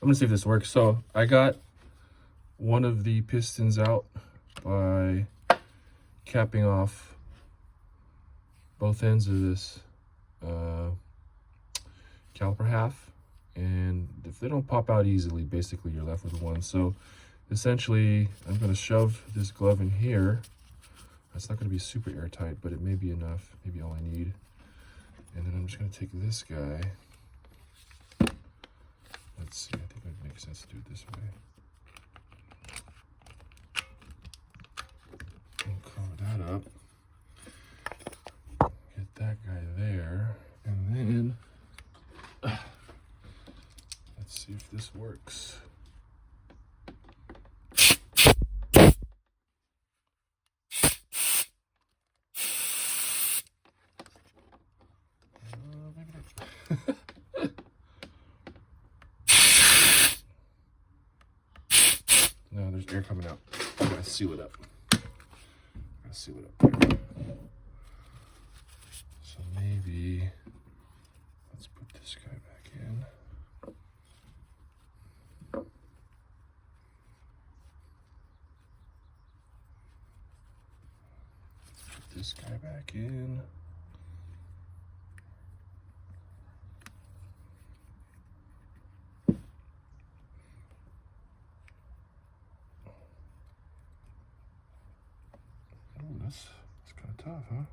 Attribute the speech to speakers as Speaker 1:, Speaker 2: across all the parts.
Speaker 1: I'm gonna see if this works. So I got one of the pistons out by capping off both ends of this caliper half, and if they don't pop out easily, basically you're left with one. So essentially I'm going to shove this glove in here. That's not going to be super airtight, but it may be enough, maybe all I need. And then I'm just going to take this guy. Let's see, I think it would make sense to do it this way. And cover that up. Get that guy there. And then, let's see if this works. No, there's air coming out. I gotta seal it up. So maybe let's put this guy back in. Put this guy back in. Oh, that's kind of tough, huh?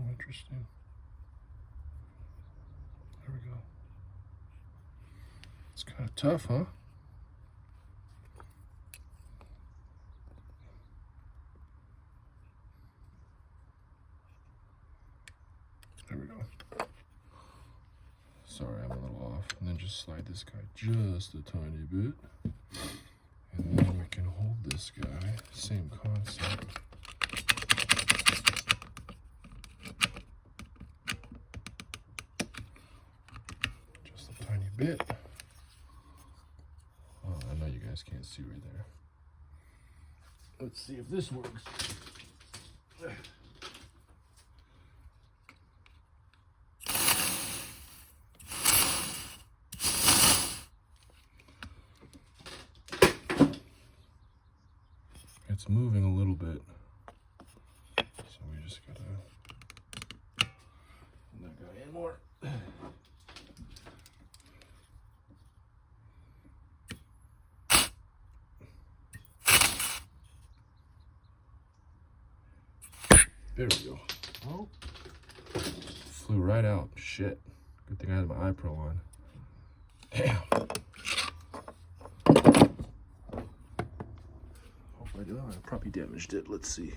Speaker 1: Interesting. There we go. It's kind of tough, huh? There we go. Sorry, I'm a little off. And then just slide this guy just a tiny bit. And then we can hold this guy. Same concept. Bit. Oh, I know you guys can't see right there. Let's see if this works. It's moving a little bit, so we just gotta put that guy in more. There we go. Oh, flew right out. Shit. Good thing I had my eye pro on. Damn. Hope I do. I probably damaged it. Let's see.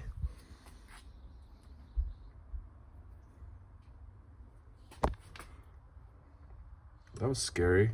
Speaker 1: That was scary.